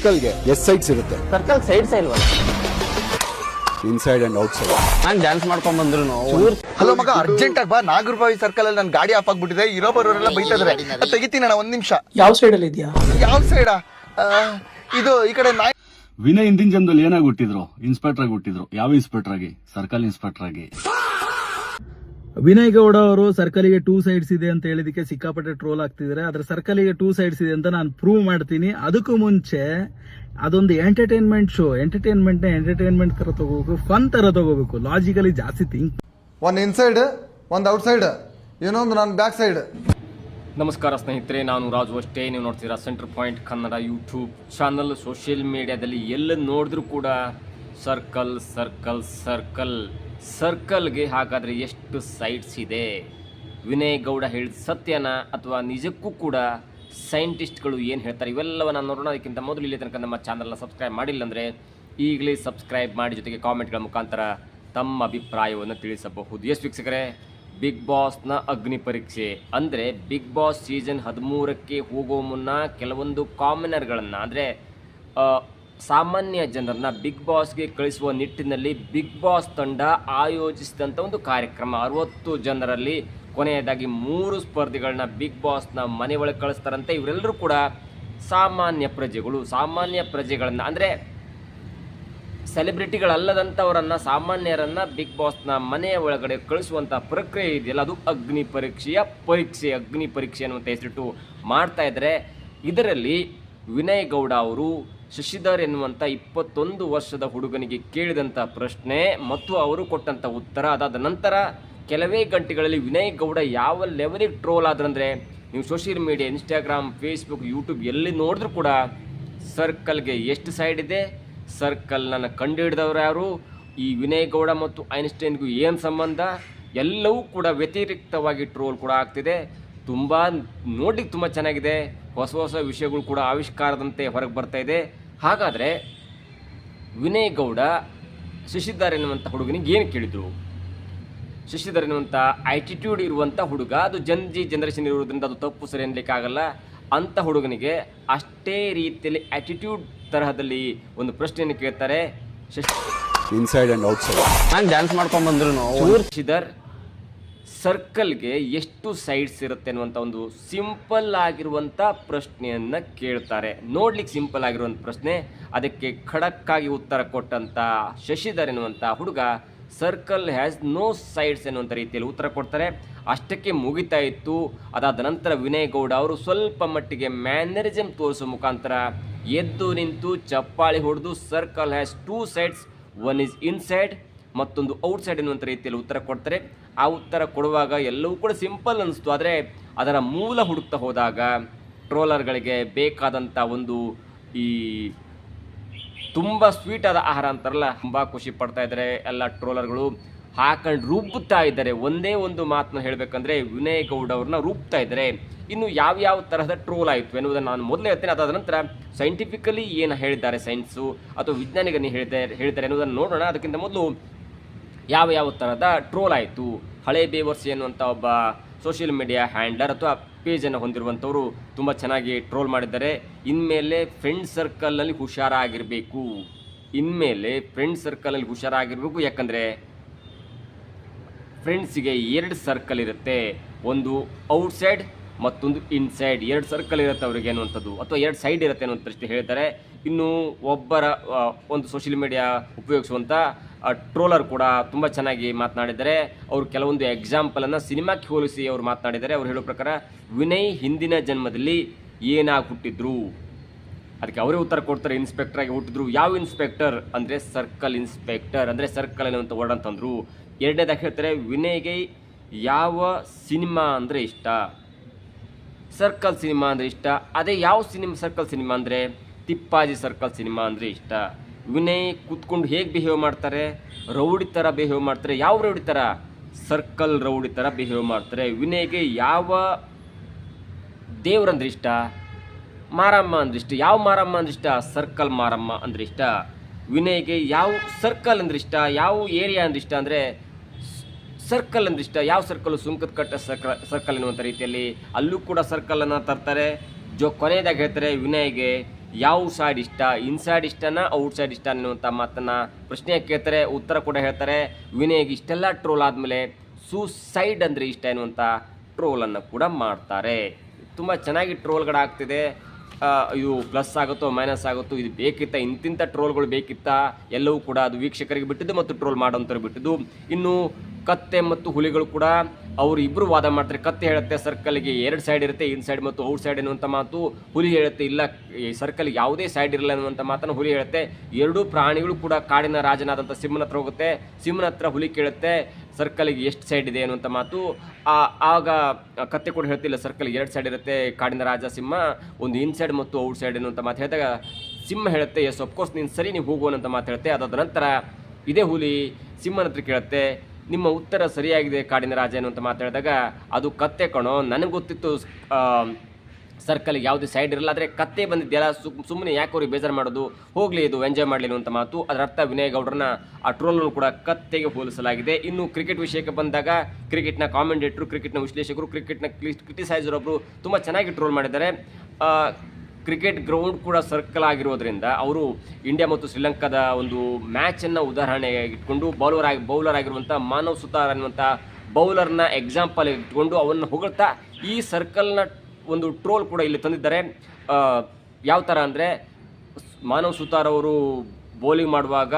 ಸರ್ಕಲ್ಗೆ ಎಷ್ಟು ಸೈಡ್ಸ್ ಇರುತ್ತೆ? Circle sides ಇಲ್ವಲ್ಲ, ಇನ್ಸೈಡ್ ಅಂಡ್ ಔಟ್ ಸೈಡ್. ನಾನು ಡ್ಯಾನ್ಸ್ ಮಾಡ್ಕೊಂಡ್ ಬಂದ್ರು ಹಲೋ ಮಗ, ಅರ್ಜೆಂಟ್ ಆಗಿ ಬಾ. ನಾಗರಬಾವಿ ಸರ್ಕಲ್ ಅಲ್ಲಿ ನನ್ನ ಗಾಡಿ ಆಫ್ ಆಗ್ಬಿಟ್ಟಿದೆ. ಇರೋ ಬರೋರೆಲ್ಲ ಬೈತಾ ಇದಾರೆ. ತೆಗಿತೀನಿ ಅಣ್ಣ, 1 ನಿಮಿಷ. ಯಾವ ಸೈಡ್ ಅಲ್ಲಿ ಇದೆಯಾ? ಯಾವ ಸೈಡಾ? ಇದು ಈ ಕಡೆ ವಿನಯ್ ಹಿಂದಿನ ಜನ್ಮದಲ್ಲಿ ಏನಾಗಿ ಹುಟ್ಟಿದ್ರು? ಇನ್ಸ್ಪೆಕ್ಟರ್ ಆಗಿ ಹುಟ್ಟಿದ್ರು. ಯಾವ ಇನ್ಸ್ಪೆಕ್ಟರ್ ಆಗಿ? ಸರ್ಕಲ್ ಇನ್ಸ್ಪೆಕ್ಟರ್ ಆಗಿ. ವಿನಯ್ ಗೌಡ ಅವರು ಸರ್ಕಲ್ಗೆ 2 ಸೈಡ್ಸ್ ಇದೆ ಅಂತ ಹೇಳಿದಕ್ಕೆ ಸಿಕ್ಕಾಪಟ್ಟೆ ಟ್ರೋಲ್ ಆಗ್ತಿದ್ದಾರೆ. ಆದ್ರೆ ಸರ್ಕಲ್ಗೆ 2 ಸೈಡ್ಸ್ ಇದೆ ಅಂತ ನಾನು ಪ್ರೂವ್ ಮಾಡ್ತೀನಿ. ಅದಕ್ಕೂ ಮುಂಚೆ ಅದೊಂದು ಎಂಟರ್ಟೈನ್ಮೆಂಟ್ ಶೋ. ಎಂಟರ್ಟೈನ್ಮೆಂಟ್ ತರ ತಗೋಬೇಕು, ಫನ್ ತರ ತಗೋಬೇಕು, ಲಾಜಿಕಲಿ ಜಾಸ್ತಿ ಥಿಂಕ್. ಒಂದು ಇನ್ಸೈಡ್, ಒಂದು ಔಟ್ ಸೈಡ್, ಇನ್ನೊಂದು ನನ್ನ ಬ್ಯಾಕ್ ಸೈಡ್. ನಮಸ್ಕಾರ ಸ್ನೇಹಿತರೆ, ನಾನು ರಾಜು ಅಷ್ಟೇ. ನೀವು ನೋಡ್ತೀರಾ centre point Kannada YouTube channel. Social ಮೀಡಿಯಾದಲ್ಲಿ ಎಲ್ಲ ನೋಡಿದ್ರೂ ಕೂಡ ಸರ್ಕಲ್ ಸರ್ಕಲ್ ಸರ್ಕಲ್. ಸರ್ಕಲ್ಗೆ ಹಾಗಾದರೆ ಎಷ್ಟು ಸೈಡ್ಸ್ ಇದೆ? ವಿನಯ್ ಗೌಡ ಹೇಳಿದ ಸತ್ಯನ ಅಥವಾ ನಿಜಕ್ಕೂ ಕೂಡ ಸೈಂಟಿಸ್ಟ್ಗಳು ಏನು ಹೇಳ್ತಾರೆ? ಇವೆಲ್ಲವನ್ನು ನೋಡೋಣ. ಅದಕ್ಕಿಂತ ಮೊದಲು ಇಲ್ಲಿ ತನಕ ನಮ್ಮ ಚಾನಲ್ನ ಸಬ್ಸ್ಕ್ರೈಬ್ ಮಾಡಿಲ್ಲ ಅಂದರೆ ಈಗಲೇ ಸಬ್ಸ್ಕ್ರೈಬ್ ಮಾಡಿ, ಜೊತೆಗೆ ಕಾಮೆಂಟ್ಗಳ ಮುಖಾಂತರ ತಮ್ಮ ಅಭಿಪ್ರಾಯವನ್ನು ತಿಳಿಸಬಹುದು. ಎಸ್ ವೀಕ್ಷಕರೇ, ಬಿಗ್ ಬಾಸ್ನ ಅಗ್ನಿ ಪರೀಕ್ಷೆ ಅಂದರೆ ಬಿಗ್ ಬಾಸ್ ಸೀಸನ್ 13ಕ್ಕೆ ಹೋಗೋ ಮುನ್ನ ಕೆಲವೊಂದು ಕಾಮನರ್ಗಳನ್ನು, ಅಂದರೆ ಸಾಮಾನ್ಯ ಜನರನ್ನ ಬಿಗ್ ಬಾಸ್ಗೆ ಕಳಿಸುವ ನಿಟ್ಟಿನಲ್ಲಿ ಬಿಗ್ ಬಾಸ್ ತಂಡ ಆಯೋಜಿಸಿದಂಥ ಒಂದು ಕಾರ್ಯಕ್ರಮ. 60 ಜನರಲ್ಲಿ ಕೊನೆಯದಾಗಿ 3 ಸ್ಪರ್ಧಿಗಳನ್ನ ಬಿಗ್ ಬಾಸ್ನ ಮನೆ ಒಳಗೆ ಕಳಿಸ್ತಾರಂತೆ. ಇವರೆಲ್ಲರೂ ಕೂಡ ಸಾಮಾನ್ಯ ಪ್ರಜೆಗಳನ್ನು, ಅಂದರೆ ಸೆಲೆಬ್ರಿಟಿಗಳಲ್ಲದಂಥವರನ್ನು, ಸಾಮಾನ್ಯರನ್ನು ಬಿಗ್ ಬಾಸ್ನ ಮನೆಯ ಒಳಗಡೆ ಕಳಿಸುವಂಥ ಪ್ರಕ್ರಿಯೆ ಇದೆಯಲ್ಲ, ಅದು ಅಗ್ನಿ ಪರೀಕ್ಷೆ ಅನ್ನುವಂಥ ಹೆಸರಿಟ್ಟು ಮಾಡ್ತಾ ಇದ್ದಾರೆ. ಇದರಲ್ಲಿ ವಿನಯ್ ಗೌಡ ಅವರು ಶಶಿಧರ್ ಎನ್ನುವಂಥ 21 ವರ್ಷದ ಹುಡುಗನಿಗೆ ಕೇಳಿದಂಥ ಪ್ರಶ್ನೆ ಮತ್ತು ಅವರು ಕೊಟ್ಟಂಥ ಉತ್ತರ, ಅದಾದ ನಂತರ ಕೆಲವೇ ಗಂಟೆಗಳಲ್ಲಿ ವಿನಯ್ ಗೌಡ ಯಾವ ಲೆವೆಲಿಗೆ ಟ್ರೋಲ್ ಆದ್ರಂದರೆ, ನೀವು social media, Instagram, Facebook, YouTube ಎಲ್ಲಿ ನೋಡಿದ್ರೂ ಕೂಡ ಸರ್ಕಲ್ಗೆ ಎಷ್ಟು ಸೈಡ್ ಇದೆ, ಸರ್ಕಲ್ನ ಕಂಡುಹಿಡಿದವರು ಯಾರು, ಈ ವಿನಯ್ ಗೌಡ ಮತ್ತು ಐನ್ಸ್ಟೈನ್ಗೂ ಏನು ಸಂಬಂಧ, ಎಲ್ಲವೂ ಕೂಡ ವ್ಯತಿರಿಕ್ತವಾಗಿ ಟ್ರೋಲ್ ಕೂಡ ಆಗ್ತಿದೆ. ನೋಡ್ಲಿಕ್ಕೆ ತುಂಬ ಚೆನ್ನಾಗಿದೆ. ಹೊಸ ವಿಷಯಗಳು ಕೂಡ ಆವಿಷ್ಕಾರದಂತೆ ಹೊರಗೆ ಬರ್ತಾ ಇದೆ. ಹಾಗಾದರೆ ವಿನಯ್ ಗೌಡ ಶಶಿಧರ್ ಎನ್ನುವಂಥ ಹುಡುಗನಿಗೆ ಏನು ಕೇಳಿದರು? ಶಶಿಧರ್ ಎನ್ನುವಂಥ ಆ್ಯಟಿಟ್ಯೂಡ್ ಇರುವಂಥ ಹುಡುಗ, ಅದು ಜನರೇಷನ್ ಇರೋದ್ರಿಂದ ಅದು ತಪ್ಪು ಸರಿ ಅನ್ನಲಿಕ್ಕಾಗಲ್ಲ. ಅಂಥ ಹುಡುಗನಿಗೆ ಅಷ್ಟೇ ರೀತಿಯಲ್ಲಿ ಆ್ಯಟಿಟ್ಯೂಡ್ ತರಹದಲ್ಲಿ ಒಂದು ಪ್ರಶ್ನೆಯನ್ನು ಕೇಳ್ತಾರೆ. Inside and out side. ನಾನು ಡ್ಯಾನ್ಸ್ ಮಾಡ್ಕೊಂಡ್ ಬಂದ್ರು ಶಶಿಧರ್, ಸರ್ಕಲ್ಗೆ ಎಷ್ಟು ಸೈಡ್ಸ್ ಇರುತ್ತೆ ಅನ್ನುವಂಥ ಒಂದು ಸಿಂಪಲ್ ಆಗಿರುವಂಥ ಪ್ರಶ್ನೆಯನ್ನು ಕೇಳ್ತಾರೆ. ನೋಡ್ಲಿಕ್ಕೆ ಸಿಂಪಲ್ ಆಗಿರುವಂಥ ಪ್ರಶ್ನೆ, ಅದಕ್ಕೆ ಖಡಕ್ಕಾಗಿ ಉತ್ತರ ಕೊಟ್ಟಂಥ ಶಶಿಧರ್ ಎನ್ನುವಂಥ ಹುಡುಗ ಸರ್ಕಲ್ ಹ್ಯಾಸ್ ನೋ ಸೈಡ್ಸ್ ಎನ್ನುವಂಥ ರೀತಿಯಲ್ಲಿ ಉತ್ತರ ಕೊಡ್ತಾರೆ. ಅಷ್ಟಕ್ಕೆ ಮುಗಿತಾ ಇತ್ತು. ಅದಾದ ನಂತರ ವಿನಯ್ ಗೌಡ ಅವರು ಸ್ವಲ್ಪ ಮಟ್ಟಿಗೆ ಮ್ಯಾನರಿಸಮ್ ತೋರಿಸೋ ಮುಖಾಂತರ ಎದ್ದು ನಿಂತು ಚಪ್ಪಾಳಿ ಹೊಡೆದು circle has 2 sides, 1 is inside, ಮತ್ತೊಂದು ಔಟ್ಸೈಡ್ ಎನ್ನುವಂಥ ರೀತಿಯಲ್ಲಿ ಉತ್ತರ ಕೊಡ್ತಾರೆ. ಆ ಉತ್ತರ ಕೊಡುವಾಗ ಎಲ್ಲವೂ ಕೂಡ ಸಿಂಪಲ್ ಅನ್ನಿಸ್ತು. ಆದರೆ ಅದರ ಮೂಲ ಹುಡುಕ್ತಾ ಹೋದಾಗ ಟ್ರೋಲರ್ಗಳಿಗೆ ಬೇಕಾದಂಥ ಒಂದು ಈ ತುಂಬ ಸ್ವೀಟ್ ಆದ ಆಹಾರ ಅಂತಾರಲ್ಲ, ತುಂಬ ಖುಷಿ ಪಡ್ತಾ ಇದ್ದಾರೆ ಎಲ್ಲ ಟ್ರೋಲರ್ಗಳು. ಹಾಕೊಂಡು ರುಬ್ಬುತ್ತಾ ಇದ್ದಾರೆ. ಒಂದೇ ಒಂದು ಮಾತನ್ನ ಹೇಳಬೇಕಂದ್ರೆ ವಿನಯ್ ಗೌಡ ಅವ್ರನ್ನ ರುಬ್ತಾ ಇದ್ದಾರೆ. ಇನ್ನು ಯಾವ್ಯಾವ ತರಹದ ಟ್ರೋಲ್ ಆಯಿತು ಎನ್ನುವುದನ್ನು ನಾನು ಮೊದಲೇ ಹೇಳ್ತೇನೆ. ಅದಾದ ನಂತರ ಸೈಂಟಿಫಿಕಲಿ ಏನು ಹೇಳಿದ್ದಾರೆ ಸೈನ್ಸು ಅಥವಾ ವಿಜ್ಞಾನಿಗನೇ ಹೇಳಿದ್ದಾರೆ ಎನ್ನುವುದನ್ನು ನೋಡೋಣ. ಅದಕ್ಕಿಂತ ಮೊದಲು ಯಾವ ಥರದ ಟ್ರೋಲ್ ಆಯಿತು. ಹಳೆ ಬೇವರ್ಸಿ ಎನ್ನುವಂಥ ಒಬ್ಬ ಸೋಷಿಯಲ್ ಮೀಡಿಯಾ ಹ್ಯಾಂಡಲರ್ ಅಥವಾ ಪೇಜನ್ನು ಹೊಂದಿರುವಂಥವರು ತುಂಬ ಚೆನ್ನಾಗಿ ಟ್ರೋಲ್ ಮಾಡಿದ್ದಾರೆ. ಇನ್ಮೇಲೆ ಫ್ರೆಂಡ್ ಸರ್ಕಲಲ್ಲಿ ಹುಷಾರಾಗಿರಬೇಕು. ಯಾಕಂದರೆ ಫ್ರೆಂಡ್ಸಿಗೆ 2 ಸರ್ಕಲ್ ಇರುತ್ತೆ, ಒಂದು ಔಟ್ಸೈಡ್ ಮತ್ತೊಂದು ಇನ್ಸೈಡ್. 2 ಸರ್ಕಲ್ ಇರುತ್ತೆ ಅವರಿಗೆ ಅನ್ನುವಂಥದ್ದು, ಅಥವಾ 2 ಸೈಡ್ ಇರುತ್ತೆ ಅನ್ನುವಂಥದ್ದು ಹೇಳ್ತಾರೆ. ಇನ್ನು ಒಂದು ಸೋಷಿಯಲ್ ಮೀಡಿಯಾ ಉಪಯೋಗಿಸುವಂಥ ಟ್ರೋಲರ್ ಕೂಡ ತುಂಬ ಚೆನ್ನಾಗಿ ಮಾತನಾಡಿದ್ದಾರೆ. ಅವರು ಕೆಲವೊಂದು ಎಕ್ಸಾಂಪಲನ್ನು ಸಿನಿಮಾಕ್ಕೆ ಹೋಲಿಸಿ ಅವರು ಮಾತನಾಡಿದ್ದಾರೆ. ಅವರು ಹೇಳೋ ಪ್ರಕಾರ ವಿನಯ್ ಹಿಂದಿನ ಜನ್ಮದಲ್ಲಿ ಏನಾಗಿ ಹುಟ್ಟಿದ್ರು, ಅದಕ್ಕೆ ಅವರೇ ಉತ್ತರ ಕೊಡ್ತಾರೆ. ಇನ್ಸ್ಪೆಕ್ಟರ್ ಆಗಿ ಹುಟ್ಟಿದ್ರು. ಯಾವ ಇನ್ಸ್ಪೆಕ್ಟರ್ ಅಂದರೆ ಸರ್ಕಲ್ ಇನ್ಸ್ಪೆಕ್ಟರ್, ಅಂದರೆ ಸರ್ಕಲ್ ಅನ್ನುವಂಥ ವರ್ಡ್ ಅಂತಂದರು. ಎರಡನೇದಾಗಿ ಹೇಳ್ತಾರೆ ವಿನಯ್ಗೆ ಯಾವ ಸಿನಿಮಾ ಅಂದರೆ ಇಷ್ಟ, ಸರ್ಕಲ್ ಸಿನಿಮಾ ಅಂದರೆ ಇಷ್ಟ. ಅದೇ ಯಾವ ಸರ್ಕಲ್ ಸಿನಿಮಾ ಅಂದರೆ ತಿಪ್ಪಾಜಿ ಸರ್ಕಲ್ ಸಿನಿಮಾ ಅಂದರೆ ಇಷ್ಟ. ವಿನಯ್ ಕೂತ್ಕೊಂಡು ಹೇಗೆ ಬಿಹೇವ್ ಮಾಡ್ತಾರೆ, ರೌಡಿ ಥರ ಬಿಹೇವ್ ಮಾಡ್ತಾರೆ. ಯಾವ ರೌಡಿ ಥರ? ಸರ್ಕಲ್ ರೌಡಿ ಥರ ಬಿಹೇವ್ ಮಾಡ್ತಾರೆ. ವಿನಯ್ಗೆ ಯಾವ ದೇವ್ರಂದ್ರೆ ಇಷ್ಟ, ಮಾರಮ್ಮ ಅಂದ್ರೆ ಇಷ್ಟ. ಯಾವ ಮಾರಮ್ಮ ಅಂದ್ರೆ ಇಷ್ಟ? ಸರ್ಕಲ್ ಮಾರಮ್ಮ ಅಂದ್ರೆ ಇಷ್ಟ. ವಿನಯ್ಗೆ ಯಾವ ಸರ್ಕಲ್ ಅಂದ್ರೆ ಇಷ್ಟ, ಯಾವ ಏರಿಯಾ ಅಂದ್ರೆ ಇಷ್ಟ ಅಂದರೆ ಸರ್ಕಲ್ ಅಂದ್ರೆ ಇಷ್ಟ. ಯಾವ ಸರ್ಕಲ್? ಸುಂಕದ ಕಟ್ಟ ಸರ್ಕಲ್ ಎನ್ನುವಂಥ ರೀತಿಯಲ್ಲಿ ಅಲ್ಲೂ ಕೂಡ ಸರ್ಕಲನ್ನು ತರ್ತಾರೆ. ಕೊನೆಯದಾಗಿ ಹೇಳ್ತಾರೆ ವಿನಯ್ಗೆ ಯಾವ ಸೈಡ್ ಇಷ್ಟ, ಇನ್ಸೈಡ್ ಇಷ್ಟನಾ ಔಟ್ಸೈಡ್ ಇಷ್ಟ ಅನ್ನುವಂಥ ಮಾತನ್ನು ಪ್ರಶ್ನೆ ಕೇಳ್ತಾರೆ. ಉತ್ತರ ಕೂಡ ಹೇಳ್ತಾರೆ. ವಿನಯ್ಗೆ ಇಷ್ಟೆಲ್ಲ ಟ್ರೋಲ್ ಆದಮೇಲೆ ಸೂಸೈಡ್ ಅಂದರೆ ಇಷ್ಟ ಎನ್ನುವಂಥ ಟ್ರೋಲನ್ನು ಕೂಡ ಮಾಡ್ತಾರೆ. ತುಂಬ ಚೆನ್ನಾಗಿ ಟ್ರೋಲ್ಗಳಾಗ್ತಿದೆ. ಇದು ಪ್ಲಸ್ ಆಗುತ್ತೋ ಮೈನಸ್ ಆಗುತ್ತೋ, ಇದು ಬೇಕಿತ್ತ, ಇಂತಿಂಥ ಟ್ರೋಲ್ಗಳು ಬೇಕಿತ್ತ, ಎಲ್ಲವೂ ಕೂಡ ಅದು ವೀಕ್ಷಕರಿಗೆ ಬಿಟ್ಟಿದ್ದು ಮತ್ತು ಟ್ರೋಲ್ ಮಾಡೋಂಥವ್ರು ಬಿಟ್ಟಿದ್ದು. ಇನ್ನು ಕತ್ತೆ ಮತ್ತು ಹುಲಿಗಳು ಕೂಡ ಅವರು ಇಬ್ಬರು ವಾದ ಮಾಡ್ತಾರೆ. ಕತ್ತೆ ಹೇಳುತ್ತೆ ಸರ್ಕಲ್ಗೆ 2 ಸೈಡ್ ಇರುತ್ತೆ, ಇನ್ಸೈಡ್ ಮತ್ತು ಔಟ್ ಸೈಡ್ ಎನ್ನುವಂಥ ಮಾತು. ಹುಲಿ ಹೇಳುತ್ತೆ ಇಲ್ಲ, ಈ ಸರ್ಕಲ್ಗೆ ಯಾವುದೇ ಸೈಡ್ ಇರಲ್ಲ ಅನ್ನುವಂಥ ಮಾತನ್ನು ಹುಲಿ ಹೇಳುತ್ತೆ. ಎರಡೂ ಪ್ರಾಣಿಗಳು ಕೂಡ ಕಾಡಿನ ರಾಜನಾದಂಥ ಸಿಂಹನ ಹತ್ರ ಹೋಗುತ್ತೆ. ಸಿಂಹನ ಹತ್ರ ಹುಲಿ ಕೇಳುತ್ತೆ ಸರ್ಕಲ್ಗೆ ಎಷ್ಟು ಸೈಡ್ ಇದೆ ಅನ್ನುವಂಥ ಮಾತು. ಆಗ ಕತ್ತೆ ಕೂಡ ಹೇಳ್ತಿಲ್ಲ ಸರ್ಕಲ್ಗೆ 2 ಸೈಡ್ ಇರುತ್ತೆ, ಕಾಡಿನ ರಾಜ ಸಿಂಹ, ಒಂದು ಇನ್ಸೈಡ್ ಮತ್ತು ಔಟ್ ಸೈಡ್ ಎನ್ನುವಂಥ ಮಾತು ಹೇಳಿದಾಗ ಸಿಂಹ ಹೇಳುತ್ತೆ ಎಸ್ ಅಫ್ಕೋರ್ಸ್ ನೀನು ಸರಿ, ನೀವು ಹೋಗುವಂಥ ಮಾತು ಹೇಳುತ್ತೆ. ಅದಾದ ನಂತರ ಇದೇ ಹುಲಿ ಸಿಂಹನ ಹತ್ರ ಕೇಳುತ್ತೆ ನಿಮ್ಮ ಉತ್ತರ ಸರಿಯಾಗಿದೆ ಕಾಡಿನ ರಾಜ ಎನ್ನುವಂತ ಮಾತಾಡಿದಾಗ ಅದು ಕತ್ತೆ ಕಣೋ, ನನಗೆ ಗೊತ್ತಿತ್ತು ಸರ್ಕಲ್ಗೆ ಯಾವುದೇ ಸೈಡ್ ಇರಲ್ಲ, ಆದರೆ ಕತ್ತೆ ಬಂದಿದ್ದೆಲ್ಲ ಸುಮ್ಮನೆ ಯಾಕೆ ಅವ್ರಿಗೆ ಬೇಜಾರು ಮಾಡೋದು, ಹೋಗಲಿ ಇದು ಎಂಜಾಯ್ ಮಾಡಲಿ ಅನ್ನುವಂಥ ಮಾತು. ಅದರ ಅರ್ಥ ವಿನಯ್ ಗೌಡ್ರನ್ನ ಆ ಟ್ರೋಲನ್ನು ಕೂಡ ಕತ್ತೆಗೆ ಹೋಲಿಸಲಾಗಿದೆ. ಇನ್ನು ಕ್ರಿಕೆಟ್ ವಿಷಯಕ್ಕೆ ಬಂದಾಗ ಕ್ರಿಕೆಟ್ನ ಕಾಮೆಂಟೇಟ್ರು, ಕ್ರಿಕೆಟ್ನ ವಿಶ್ಲೇಷಕರು, ಕ್ರಿಕೆಟ್ನ ಕ್ರಿಟಿಸೈಸರ್ ಒಬ್ಬರು ತುಂಬ ಚೆನ್ನಾಗಿ ಟ್ರೋಲ್ ಮಾಡಿದ್ದಾರೆ. ಕ್ರಿಕೆಟ್ ಗ್ರೌಂಡ್ ಕೂಡ ಸರ್ಕಲ್ ಆಗಿರೋದ್ರಿಂದ ಅವರು ಇಂಡಿಯಾ ಮತ್ತು ಶ್ರೀಲಂಕಾದ ಒಂದು ಮ್ಯಾಚನ್ನು ಉದಾಹರಣೆಗೆ ಇಟ್ಕೊಂಡು ಬೌಲರ್ ಆಗಿರುವಂಥ ಮಾನವ್ ಸುತಾರ್ ಅನ್ನುವಂಥ ಬೌಲರ್ನ ಎಕ್ಸಾಂಪಲ್ ಇಟ್ಕೊಂಡು ಅವನ್ನು ಹೊಗಳ್ತಾ ಈ ಸರ್ಕಲ್ನ ಒಂದು ಟ್ರೋಲ್ ಕೂಡ ಇಲ್ಲಿ ತಂದಿದ್ದಾರೆ. ಯಾವ ಥರ ಅಂದರೆ ಮಾನವ್ ಸುತಾರ್ ಅವರು ಬೌಲಿಂಗ್ ಮಾಡುವಾಗ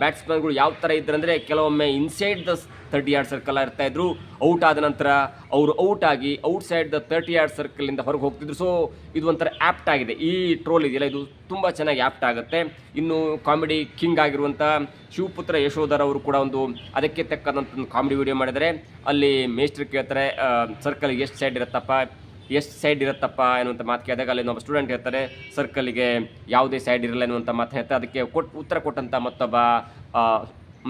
ಬ್ಯಾಟ್ಸ್ಮನ್ಗಳು ಯಾವ ಥರ ಇದ್ರಂದರೆ ಕೆಲವೊಮ್ಮೆ ಇನ್ಸೈಡ್ ದ 30 ಯಾರ್ಡ್ ಸರ್ಕಲ್ ಇರ್ತಾಯಿದ್ರು, ಔಟ್ ಆದ ನಂತರ ಅವರು ಔಟ್ ಆಗಿ ಔಟ್ಸೈಡ್ ದ 30 ಯಾರ್ಡ್ ಸರ್ಕಲಿಂದ ಹೊರಗೆ ಹೋಗ್ತಿದ್ರು. ಸೊ ಇದು ಒಂಥರ ಆ್ಯಪ್ಟ್ ಆಗಿದೆ, ಈ ಟ್ರೋಲ್ ಇದೆಯಲ್ಲ ಇದು ತುಂಬ ಚೆನ್ನಾಗಿ ಆ್ಯಪ್ಟ್ ಆಗುತ್ತೆ. ಇನ್ನು ಕಾಮಿಡಿ ಕಿಂಗ್ ಆಗಿರುವಂಥ ಶಿವಪುತ್ರ ಯಶೋಧರ್ ಅವರು ಕೂಡ ಒಂದು ಅದಕ್ಕೆ ತಕ್ಕಂಥ ಒಂದು ಕಾಮಿಡಿ ವಿಡಿಯೋ ಮಾಡಿದರೆ ಅಲ್ಲಿ ಮೇಸ್ಟ್ರು ಕೇಳ್ತಾರೆ ಸರ್ಕಲ್ಗೆ ಎಷ್ಟು ಸೈಡ್ ಇರುತ್ತಪ್ಪ ಎನ್ನುವಂಥ ಮಾತು ಕೇಳಿದಾಗ ಅಲ್ಲಿ ನಮ್ಮ ಸ್ಟೂಡೆಂಟ್ ಹೇಳ್ತಾರೆ ಸರ್ಕಲ್ಗೆ ಯಾವುದೇ ಸೈಡ್ ಇರಲ್ಲ ಎನ್ನುವಂಥ ಮಾತು ಹೇಳ್ತಾರೆ. ಅದಕ್ಕೆ ಉತ್ತರ ಕೊಟ್ಟಂಥ ಮತ್ತೊಬ್ಬ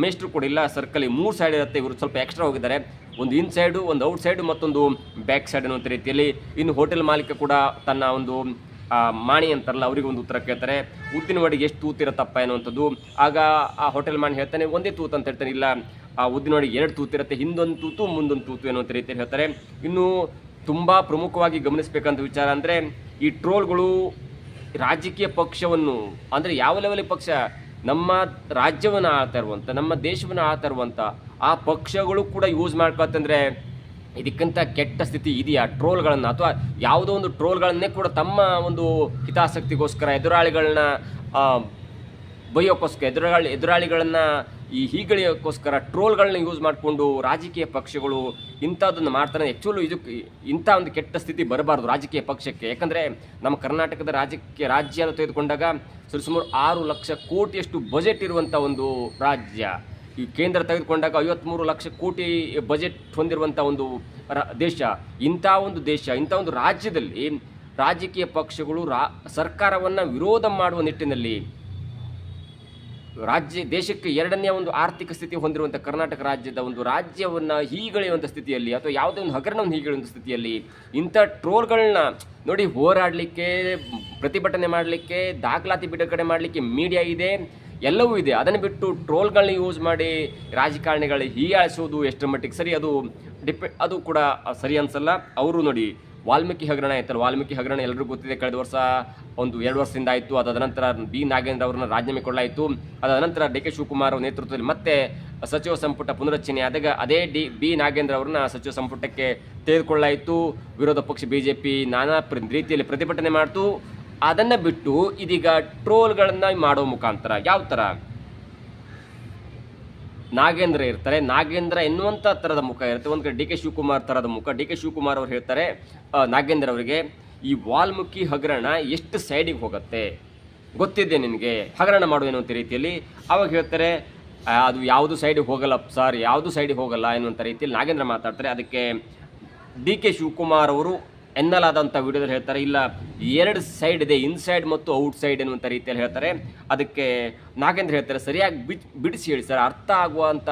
ಮೇಸ್ಟ್ರು ಕೂಡ ಇಲ್ಲ, ಸರ್ಕಲ್ಗೆ 3 ಸೈಡ್ ಇರುತ್ತೆ, ಇವರು ಸ್ವಲ್ಪ ಎಕ್ಸ್ಟ್ರಾ ಹೋಗಿದ್ದಾರೆ, ಒಂದು ಇನ್ಸೈಡು, ಒಂದು ಔಟ್ ಸೈಡು, ಮತ್ತೊಂದು ಬ್ಯಾಕ್ ಸೈಡ್ ಅನ್ನುವಂಥ ರೀತಿಯಲ್ಲಿ. ಇನ್ನು ಹೋಟೆಲ್ ಮಾಲೀಕ ಕೂಡ ತನ್ನ ಒಂದು ಮಾಣಿ ಅಂತಾರಲ್ಲ ಅವರಿಗೆ ಒಂದು ಉತ್ತರ ಕೇಳ್ತಾರೆ, ಉದ್ದಿನ ವಡೆಗೆ ಎಷ್ಟು ತೂತಿರುತ್ತಪ್ಪ ಎನ್ನುವಂಥದ್ದು. ಆಗ ಆ ಹೋಟೆಲ್ ಮಾಣಿ ಹೇಳ್ತಾನೆ ಒಂದೇ ತೂತು ಅಂತ ಹೇಳ್ತಾನೆ, ಇಲ್ಲ ಆ ಉದ್ದಿನ ವಡೆಗೆ 2 ತೂತಿರುತ್ತೆ, ಹಿಂದೊಂದು ತೂತು ಮುಂದೊಂದು ತೂತು ಎನ್ನುವಂಥ ರೀತಿಯಲ್ಲಿ ಹೇಳ್ತಾರೆ. ಇನ್ನು ತುಂಬ ಪ್ರಮುಖವಾಗಿ ಗಮನಿಸಬೇಕಂತ ವಿಚಾರ ಅಂದರೆ ಈ ಟ್ರೋಲ್ಗಳು ರಾಜಕೀಯ ಪಕ್ಷವನ್ನು ಅಂದರೆ ಯಾವ ಲೆವೆಲಿಗೆ ಪಕ್ಷ, ನಮ್ಮ ರಾಜ್ಯವನ್ನು ಆಳ್ತಾ ಇರುವಂಥ, ನಮ್ಮ ದೇಶವನ್ನು ಆಳ್ತಾ ಇರುವಂಥ ಆ ಪಕ್ಷಗಳು ಕೂಡ ಯೂಸ್ ಮಾಡ್ಕೊಳ್ತಂದರೆ ಇದಕ್ಕಿಂತ ಕೆಟ್ಟ ಸ್ಥಿತಿ ಇದೆಯಾ ಟ್ರೋಲ್ಗಳನ್ನು, ಅಥವಾ ಯಾವುದೋ ಒಂದು ಟ್ರೋಲ್ಗಳನ್ನೇ ಕೂಡ ತಮ್ಮ ಒಂದು ಹಿತಾಸಕ್ತಿಗೋಸ್ಕರ ಎದುರಾಳಿಗಳನ್ನ ಬೈಯೋಕ್ಕೋಸ್ಕರ ಎದುರಾಳಿಗಳನ್ನು ಈ ಹೀಗಳಿಗೋಸ್ಕರ ಟ್ರೋಲ್ಗಳನ್ನ ಯೂಸ್ ಮಾಡಿಕೊಂಡು ರಾಜಕೀಯ ಪಕ್ಷಗಳು ಇಂಥದ್ದನ್ನು ಮಾಡ್ತಾರೆ. ಆ್ಯಕ್ಚುಲಿ ಇದಕ್ಕೆ ಇಂಥ ಒಂದು ಕೆಟ್ಟ ಸ್ಥಿತಿ ಬರಬಾರ್ದು ರಾಜಕೀಯ ಪಕ್ಷಕ್ಕೆ. ಯಾಕಂದರೆ ನಮ್ಮ ಕರ್ನಾಟಕದ ರಾಜ್ಯ ಅಂತ ತೆಗೆದುಕೊಂಡಾಗ ಸುಮಾರು 6 ಲಕ್ಷ ಕೋಟಿಯಷ್ಟು ಬಜೆಟ್ ಇರುವಂಥ ಒಂದು ರಾಜ್ಯ. ಈ ಕೇಂದ್ರ ತೆಗೆದುಕೊಂಡಾಗ 53 ಲಕ್ಷ ಕೋಟಿ ಬಜೆಟ್ ಹೊಂದಿರುವಂಥ ಒಂದು ದೇಶ. ಇಂಥ ಒಂದು ರಾಜ್ಯದಲ್ಲಿ ರಾಜಕೀಯ ಪಕ್ಷಗಳು ಸರ್ಕಾರವನ್ನು ವಿರೋಧ ಮಾಡುವ ನಿಟ್ಟಿನಲ್ಲಿ ದೇಶಕ್ಕೆ 2ನೇ ಒಂದು ಆರ್ಥಿಕ ಸ್ಥಿತಿ ಹೊಂದಿರುವಂಥ ಕರ್ನಾಟಕ ರಾಜ್ಯದ ಒಂದು ರಾಜ್ಯವನ್ನು ಹೀಗಳೆಯುವಂಥ ಸ್ಥಿತಿಯಲ್ಲಿ ಅಥವಾ ಯಾವುದೇ ಒಂದು ಹಗರಣವನ್ನು ಹೀಗಳೆಯುವಂಥ ಸ್ಥಿತಿಯಲ್ಲಿ ಇಂಥ ಟ್ರೋಲ್ಗಳನ್ನ ನೋಡಿ, ಹೋರಾಡಲಿಕ್ಕೆ, ಪ್ರತಿಭಟನೆ ಮಾಡಲಿಕ್ಕೆ, ದಾಖಲಾತಿ ಬಿಡುಗಡೆ ಮಾಡಲಿಕ್ಕೆ ಮೀಡಿಯಾ ಇದೆ, ಎಲ್ಲವೂ ಇದೆ. ಅದನ್ನು ಬಿಟ್ಟು ಟ್ರೋಲ್ಗಳನ್ನ ಯೂಸ್ ಮಾಡಿ ರಾಜಕಾರಣಿಗಳು ಹೀಯಾಳಿಸೋದು ಎಷ್ಟರ ಮಟ್ಟಿಗೆ ಸರಿ, ಅದು ಕೂಡ ಸರಿ ಅನ್ಸಲ್ಲ. ಅವರು ನೋಡಿ ವಾಲ್ಮೀಕಿ ಹಗರಣ ಆಯ್ತಲ್ಲ, ವಾಲ್ಮೀಕಿ ಹಗರಣ ಎಲ್ಲರಿಗೂ ಗೊತ್ತಿದೆ, ಕಳೆದ ವರ್ಷ 2 ವರ್ಷದಿಂದ ಆಯಿತು. ಅದಾದ ನಂತರ ಬಿ ನಾಗೇಂದ್ರ ಅವರನ್ನ ರಾಜೀನಾಮೆ ಕೊಡಲಾಯಿತು. ಅದಾದ ನಂತರ ಡಿ.ಕೆ. ಶಿವಕುಮಾರ್ ಅವರ ನೇತೃತ್ವದಲ್ಲಿ ಮತ್ತೆ ಸಚಿವ ಸಂಪುಟ ಪುನರಚನೆ ಆದಾಗ ಅದೇ ಬಿ ನಾಗೇಂದ್ರ ಅವರನ್ನ ಸಚಿವ ಸಂಪುಟಕ್ಕೆ ತೆಗೆದುಕೊಳ್ಳಲಾಯಿತು. ವಿರೋಧ ಪಕ್ಷ BJP ನಾನಾ ರೀತಿಯಲ್ಲಿ ಪ್ರತಿಭಟನೆ ಮಾಡ್ತು. ಅದನ್ನು ಬಿಟ್ಟು ಇದೀಗ ಟ್ರೋಲ್ಗಳನ್ನು ಮಾಡೋ ಮುಖಾಂತರ ಯಾವ ಥರ ನಾಗೇಂದ್ರ ಇರ್ತಾರೆ, ನಾಗೇಂದ್ರ ಎನ್ನುವಂಥ ಥರದ ಮುಖ ಇರುತ್ತೆ, ಒಂದು ಕಡೆ ಡಿ.ಕೆ. ಶಿವಕುಮಾರ್ ಥರದ ಮುಖ. ಡಿ.ಕೆ. ಶಿವಕುಮಾರ್ ಅವರು ಹೇಳ್ತಾರೆ ನಾಗೇಂದ್ರ ಅವರಿಗೆ, ಈ ವಾಲ್ಮೀಕಿ ಹಗರಣ ಎಷ್ಟು ಸೈಡಿಗೆ ಹೋಗುತ್ತೆ ಗೊತ್ತಿದೆ ನಿನಗೆ, ಹಗರಣ ಮಾಡು ಎನ್ನುವಂಥ ರೀತಿಯಲ್ಲಿ. ಅವಾಗ ಹೇಳ್ತಾರೆ ಅದು ಯಾವುದು ಸೈಡಿಗೆ ಹೋಗಲ್ಲ ಸರ್, ಯಾವುದು ಸೈಡಿಗೆ ಹೋಗಲ್ಲ ಎನ್ನುವಂಥ ರೀತಿಯಲ್ಲಿ ನಾಗೇಂದ್ರ ಮಾತಾಡ್ತಾರೆ. ಅದಕ್ಕೆ ಡಿ.ಕೆ. ಶಿವಕುಮಾರ್ ಅವರು ಎನ್ನಲಾದಂಥ ವಿಡಿಯೋದಲ್ಲಿ ಹೇಳ್ತಾರೆ, ಇಲ್ಲ 2 ಸೈಡ್ ಇದೆ, ಇನ್ಸೈಡ್ ಮತ್ತು ಔಟ್ಸೈಡ್ ಎನ್ನುವಂಥ ರೀತಿಯಲ್ಲಿ ಹೇಳ್ತಾರೆ. ಅದಕ್ಕೆ ನಾಗೇಂದ್ರ ಹೇಳ್ತಾರೆ ಸರಿಯಾಗಿ ಬಿಡಿಸಿ ಹೇಳಿ ಸರ್, ಅರ್ಥ ಆಗುವಂಥ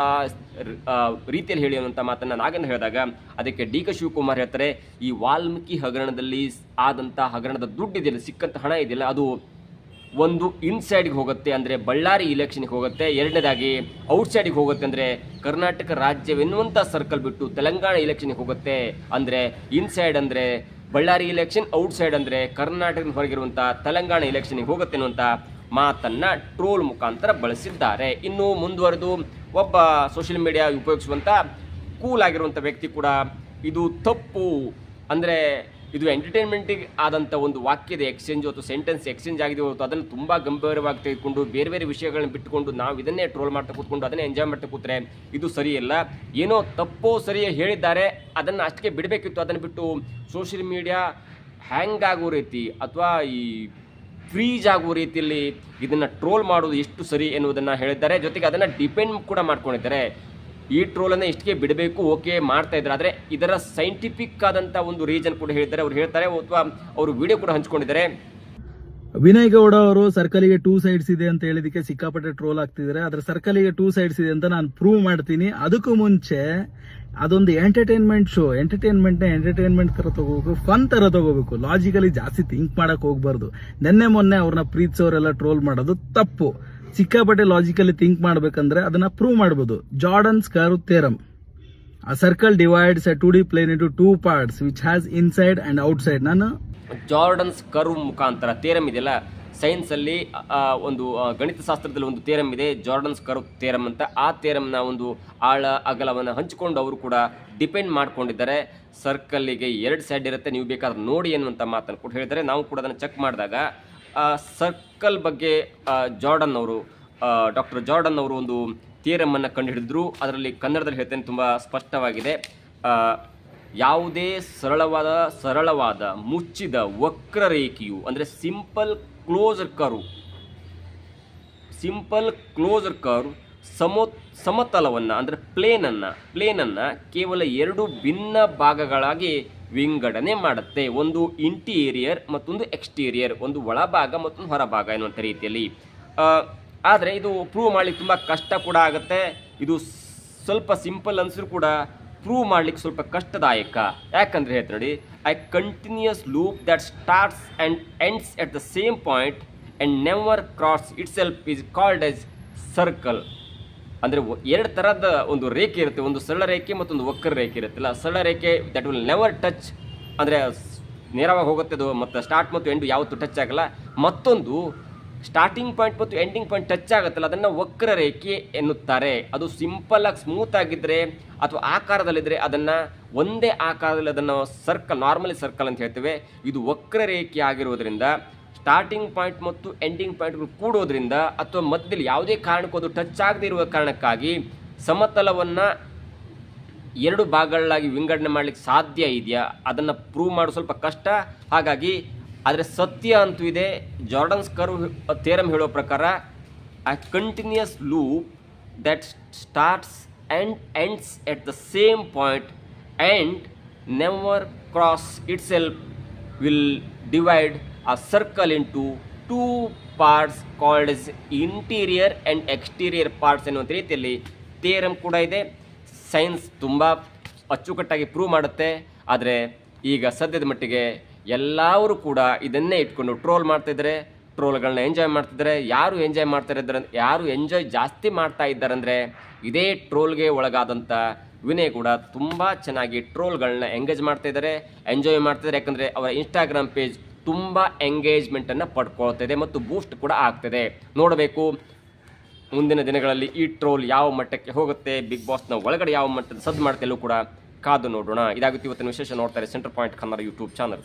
ರೀತಿಯಲ್ಲಿ ಹೇಳಿ ಅನ್ನುವಂಥ ಮಾತನ್ನು ನಾಗೇಂದ್ರ ಹೇಳಿದಾಗ ಅದಕ್ಕೆ ಡಿ.ಕೆ. ಶಿವಕುಮಾರ್ ಹೇಳ್ತಾರೆ, ಈ ವಾಲ್ಮೀಕಿ ಹಗರಣದಲ್ಲಿ ಆದಂಥ ಹಗರಣದ ದುಡ್ಡು ಇದೆಯಲ್ಲ, ಸಿಕ್ಕಂಥ ಹಣ ಇದೆಯಲ್ಲ, ಅದು ಒಂದು ಇನ್ಸೈಡ್ಗೆ ಹೋಗುತ್ತೆ ಅಂದರೆ ಬಳ್ಳಾರಿ ಇಲೆಕ್ಷನ್ಗೆ ಹೋಗುತ್ತೆ, 2ನೇದಾಗಿ ಔಟ್ಸೈಡಿಗೆ ಹೋಗುತ್ತೆ ಅಂದರೆ ಕರ್ನಾಟಕ ರಾಜ್ಯವೆನ್ನುವಂಥ ಸರ್ಕಲ್ ಬಿಟ್ಟು ತೆಲಂಗಾಣ ಇಲೆಕ್ಷನ್ಗೆ ಹೋಗುತ್ತೆ. ಅಂದರೆ ಇನ್ಸೈಡ್ ಅಂದರೆ ಬಳ್ಳಾರಿ ಇಲೆಕ್ಷನ್ ಔಟ್ಸೈಡ್ ಅಂದರೆ ಕರ್ನಾಟಕದ ಹೊರಗಿರುವಂಥ ತೆಲಂಗಾಣ ಇಲೆಕ್ಷನ್ಗೆ ಹೋಗುತ್ತೆ ಅನ್ನುವಂಥ ಮಾತನ್ನು ಟ್ರೋಲ್ ಮುಖಾಂತರ ಬಳಸಿದ್ದಾರೆ. ಇನ್ನು ಮುಂದುವರೆದು ಒಬ್ಬ ಸೋಷಿಯಲ್ ಮೀಡಿಯಾ ಉಪಯೋಗಿಸುವಂಥ ಕೂಲ್ ಆಗಿರುವಂಥ ವ್ಯಕ್ತಿ ಕೂಡ ಇದು ತಪ್ಪು, ಅಂದರೆ ಇದು ಎಂಟರ್ಟೈನ್ಮೆಂಟಿಗೆ ಆದಂಥ ಒಂದು ವಾಕ್ಯದ ಎಕ್ಸ್ಚೇಂಜ್ ಅಥವಾ ಸೆಂಟೆನ್ಸ್ ಎಕ್ಸ್ಚೇಂಜ್ ಆಗಿದೆ ಹೊರತು ಅದನ್ನು ತುಂಬ ಗಂಭೀರವಾಗಿ ತೆಗೆದುಕೊಂಡು ಬೇರೆ ಬೇರೆ ವಿಷಯಗಳನ್ನ ಬಿಟ್ಟುಕೊಂಡು ನಾವು ಇದನ್ನೇ ಟ್ರೋಲ್ ಮಾಡ್ತಾ ಕೂತ್ಕೊಂಡು ಅದನ್ನೇ ಎಂಜಾಯ್ ಮಾಡ್ತಾ ಕೂತ್ರೆ ಇದು ಸರಿಯಲ್ಲ. ಏನೋ ತಪ್ಪೋ ಸರಿಯೇ ಹೇಳಿದ್ದಾರೆ, ಅದನ್ನು ಅಷ್ಟಕ್ಕೆ ಬಿಡಬೇಕಿತ್ತು. ಅದನ್ನು ಬಿಟ್ಟು ಸೋಷಿಯಲ್ ಮೀಡಿಯಾ ಹ್ಯಾಂಗ್ ಆಗೋ ರೀತಿ ಅಥವಾ ಈ ಫ್ರೀಜ್ ಆಗುವ ರೀತಿಯಲ್ಲಿ ಇದನ್ನು ಟ್ರೋಲ್ ಮಾಡೋದು ಎಷ್ಟು ಸರಿ ಎನ್ನುವುದನ್ನು ಹೇಳಿದ್ದಾರೆ. ಜೊತೆಗೆ ಅದನ್ನು ಡಿಪೆಂಡ್ ಕೂಡ ಮಾಡ್ಕೊಂಡಿದ್ದಾರೆ. ಈ ಟ್ರೋಲನ್ನು ಇಷ್ಟಕ್ಕೆ ಬಿಡಬೇಕು, ಓಕೆ ಮಾಡ್ತಾ ಇದ್ದಾರೆ, ಆದರೆ ಇದರ ಸೈಂಟಿಫಿಕ್ ಆದಂಥ ಒಂದು ರೀಸನ್ ಕೂಡ ಹೇಳಿದ್ದಾರೆ. ಅವ್ರು ಹೇಳ್ತಾರೆ ಅಥವಾ ಅವರು ವಿಡಿಯೋ ಕೂಡ ಹಂಚ್ಕೊಂಡಿದ್ದಾರೆ. ವಿನಯ್ ಗೌಡ ಅವರು ಸರ್ಕಲಿಗೆ 2 ಸೈಡ್ಸ್ ಇದೆ ಅಂತ ಹೇಳಿದಕ್ಕೆ ಸಿಕ್ಕಾಪಟ್ಟೆ ಟ್ರೋಲ್ ಆಗ್ತಿದ್ದಾರೆ. ಆದ್ರೆ ಸರ್ಕಲಿಗೆ 2 ಸೈಡ್ಸ್ ಇದೆ ಅಂತ ನಾನು ಪ್ರೂವ್ ಮಾಡ್ತೀನಿ. ಅದಕ್ಕೂ ಮುಂಚೆ ಅದೊಂದು ಎಂಟರ್ಟೈನ್ಮೆಂಟ್ ಶೋ, ಎಂಟರ್ಟೈನ್ಮೆಂಟ್ ತರ ತಗೋಬೇಕು, ಫನ್ ತರ ತಗೋಬೇಕು. ಲಾಜಿಕಲಿ ಜಾಸ್ತಿ ಥಿಂಕ್ ಮಾಡಕ್ ಹೋಗ್ಬಾರ್ದು. ಮೊನ್ನೆ ಅವ್ರನ್ನ ಪ್ರೀತಿಸೋರೆಲ್ಲ ಟ್ರೋಲ್ ಮಾಡೋದು ತಪ್ಪು. ಸಿಕ್ಕಾಪಟ್ಟೆ ಲಾಜಿಕಲಿ ಥಿಂಕ್ ಮಾಡ್ಬೇಕಂದ್ರೆ ಅದನ್ನ ಪ್ರೂವ್ ಮಾಡಬಹುದು. Jordan's curve theorem, a circle divides a 2D plane into 2 parts which has inside and outside. ನಾನು ಜಾರ್ಡನ್ಸ್ ಕರ್ವ್ ಮುಖಾಂತರ ಥಿಯರಮ್ ಇದೆಯಲ್ಲ, ಸೈನ್ಸಲ್ಲಿ ಒಂದು ಗಣಿತಶಾಸ್ತ್ರದಲ್ಲಿ ಒಂದು ಥಿಯರಮ್ ಇದೆ, ಜಾರ್ಡನ್ಸ್ ಕರ್ವ್ ಥಿಯರಮ್ ಅಂತ. ಆ ಥಿಯರಮ್ನ ಒಂದು ಆಳ ಅಗಲವನ್ನು ಹಂಚಿಕೊಂಡು ಅವರು ಕೂಡ ಡಿಪೆಂಡ್ ಮಾಡ್ಕೊಂಡಿದ್ದಾರೆ. ಸರ್ಕಲ್ಲಿಗೆ 2 ಸೈಡ್ ಇರುತ್ತೆ, ನೀವು ಬೇಕಾದ್ರೆ ನೋಡಿ ಅನ್ನುವಂಥ ಮಾತನ್ನು ಕೂಡ ಹೇಳಿದ್ದಾರೆ. ನಾವು ಕೂಡ ಅದನ್ನು ಚೆಕ್ ಮಾಡಿದಾಗ ಸರ್ಕಲ್ ಬಗ್ಗೆ ಡಾಕ್ಟರ್ ಜಾರ್ಡನ್ ಅವರು ಒಂದು ಥಿಯರಮನ್ನು ಕಂಡುಹಿಡಿದ್ರು. ಅದರಲ್ಲಿ ಕನ್ನಡದಲ್ಲಿ ಹೇಳ್ತೇನೆ, ತುಂಬ ಸ್ಪಷ್ಟವಾಗಿದೆ. ಯಾವುದೇ ಸರಳವಾದ ಮುಚ್ಚಿದ ವಕ್ರರೇಖೆಯು ಅಂದರೆ ಸಿಂಪಲ್ ಕ್ಲೋಸರ್ ಕರ್ವ್ ಸಮತಲವನ್ನು ಅಂದರೆ ಪ್ಲೇನನ್ನು ಕೇವಲ 2 ಭಿನ್ನ ಭಾಗಗಳಾಗಿ ವಿಂಗಡಣೆ ಮಾಡುತ್ತೆ. ಒಂದು ಇಂಟೀರಿಯರ್ ಮತ್ತೊಂದು ಎಕ್ಸ್ಟೀರಿಯರ್, ಒಂದು ಒಳಭಾಗ ಮತ್ತೊಂದು ಹೊರಭಾಗ ಎನ್ನುವಂಥ ರೀತಿಯಲ್ಲಿ. ಆದರೆ ಇದು ಪ್ರೂವ್ ಮಾಡಲಿಕ್ಕೆ ತುಂಬ ಕಷ್ಟ ಕೂಡ ಆಗುತ್ತೆ. ಇದು ಸ್ವಲ್ಪ ಸಿಂಪಲ್ ಅನಿಸಿದ್ರು ಕೂಡ ಪ್ರೂವ್ ಮಾಡಲಿಕ್ಕೆ ಸ್ವಲ್ಪ ಕಷ್ಟದಾಯಕ. ಯಾಕಂದರೆ ಹೇಳ್ತಾರೆ ನೋಡಿ, continuous loop that starts and ends at the same point and never cross itself is called as circle. ಅಂದರೆ 2 ಥರದ ಒಂದು ರೇಖೆ ಇರುತ್ತೆ, ಒಂದು ಸರಳ ರೇಖೆ ಮತ್ತೊಂದು ವಕ್ರ ರೇಖೆ ಇರುತ್ತಲ್ಲ. ಸರಳ ರೇಖೆ ದಟ್ ವಿಲ್ ನೆವರ್ ಟಚ್, ಅಂದರೆ ನೇರವಾಗಿ ಹೋಗುತ್ತೆ ಅದು, ಮತ್ತು ಸ್ಟಾರ್ಟ್ ಮತ್ತು ಎಂಡು ಯಾವತ್ತೂ ಟಚ್ ಆಗಲ್ಲ. ಮತ್ತೊಂದು ಸ್ಟಾರ್ಟಿಂಗ್ ಪಾಯಿಂಟ್ ಮತ್ತು ಎಂಡಿಂಗ್ ಪಾಯಿಂಟ್ ಟಚ್ ಆಗುತ್ತಲ್ಲ, ಅದನ್ನು ವಕ್ರ ರೇಖೆ ಎನ್ನುತ್ತಾರೆ. ಅದು ಸಿಂಪಲ್ಲಾಗಿ ಸ್ಮೂತ್ ಆಗಿದ್ದರೆ ಅಥವಾ ಆಕಾರದಲ್ಲಿದ್ದರೆ ಅದನ್ನು ಒಂದೇ ಆಕಾರದಲ್ಲಿ ಅದನ್ನು ನಾರ್ಮಲಿ ಸರ್ಕಲ್ ಅಂತ ಹೇಳ್ತೇವೆ. ಇದು ವಕ್ರ ರೇಖೆ ಆಗಿರೋದ್ರಿಂದ ಸ್ಟಾರ್ಟಿಂಗ್ ಪಾಯಿಂಟ್ ಮತ್ತು ಎಂಡಿಂಗ್ ಪಾಯಿಂಟ್ಗಳು ಕೂಡೋದ್ರಿಂದ ಅಥವಾ ಮಧ್ಯದಲ್ಲಿ ಯಾವುದೇ ಕಾರಣಕ್ಕೂ ಅದು ಟಚ್ ಆಗದೇ ಇರುವ ಕಾರಣಕ್ಕಾಗಿ ಸಮತಲವನ್ನು 2 ಭಾಗಗಳಾಗಿ ವಿಂಗಡಣೆ ಮಾಡಲಿಕ್ಕೆ ಸಾಧ್ಯ ಇದೆಯಾ, ಅದನ್ನು ಪ್ರೂವ್ ಮಾಡೋದು ಸ್ವಲ್ಪ ಕಷ್ಟ. ಹಾಗಾಗಿ ಆದರೆ ಸತ್ಯ ಅಂತೂ ಇದೆ. ಜಾರ್ಡನ್ಸ್ ಕರ್ವ್ ಥಿಯರಮ್ ಹೇಳೋ ಪ್ರಕಾರ a continuous loop that starts and ends at the same point and never cross itself will divide a circle into 2 parts called as interior and exterior parts ಎನ್ನುವಂಥ ರೀತಿಯಲ್ಲಿ ಥಿಯರಮ್ ಕೂಡ ಇದೆ. ಸೈನ್ಸ್ ತುಂಬ ಅಚ್ಚುಕಟ್ಟಾಗಿ prove ಮಾಡುತ್ತೆ. ಆದರೆ ಈಗ ಸದ್ಯದ ಮಟ್ಟಿಗೆ ಎಲ್ಲರೂ ಕೂಡ ಇದನ್ನೇ ಇಟ್ಕೊಂಡು ಟ್ರೋಲ್ ಮಾಡ್ತಿದ್ದಾರೆ, ಟ್ರೋಲ್ಗಳನ್ನ ಎಂಜಾಯ್ ಮಾಡ್ತಿದ್ದಾರೆ. ಯಾರು ಎಂಜಾಯ್ ಜಾಸ್ತಿ ಮಾಡ್ತಾ ಇದ್ದಾರೆ ಅಂದರೆ ಇದೇ ಟ್ರೋಲ್ಗೆ ಒಳಗಾದಂಥ ವಿನಯ್ ಕೂಡ ತುಂಬ ಚೆನ್ನಾಗಿ ಟ್ರೋಲ್ಗಳನ್ನ ಎಂಗೇಜ್ ಮಾಡ್ತಾ ಇದ್ದಾರೆ, ಎಂಜಾಯ್ ಮಾಡ್ತಿದ್ದಾರೆ. ಯಾಕಂದರೆ ಅವರ ಇನ್ಸ್ಟಾಗ್ರಾಮ್ ಪೇಜ್ ತುಂಬ ಎಂಗೇಜ್ಮೆಂಟನ್ನು ಪಡ್ಕೊಳ್ತಾ ಇದೆ ಮತ್ತು ಬೂಸ್ಟ್ ಕೂಡ ಆಗ್ತಿದೆ. ನೋಡಬೇಕು ಮುಂದಿನ ದಿನಗಳಲ್ಲಿ ಈ ಟ್ರೋಲ್ ಯಾವ ಮಟ್ಟಕ್ಕೆ ಹೋಗುತ್ತೆ, ಬಿಗ್ ಬಾಸ್ನ ಒಳಗಡೆ ಯಾವ ಮಟ್ಟದ ಸದ್ದು ಮಾಡ್ತಾ ಎಲ್ಲೂ ಕೂಡ ಕಾದು ನೋಡೋಣ. ಇದಾಗುತ್ತೆ ಇವತ್ತಿನ ವಿಶೇಷ. ನೋಡ್ತಾರೆ centre point Kannada YouTube channel.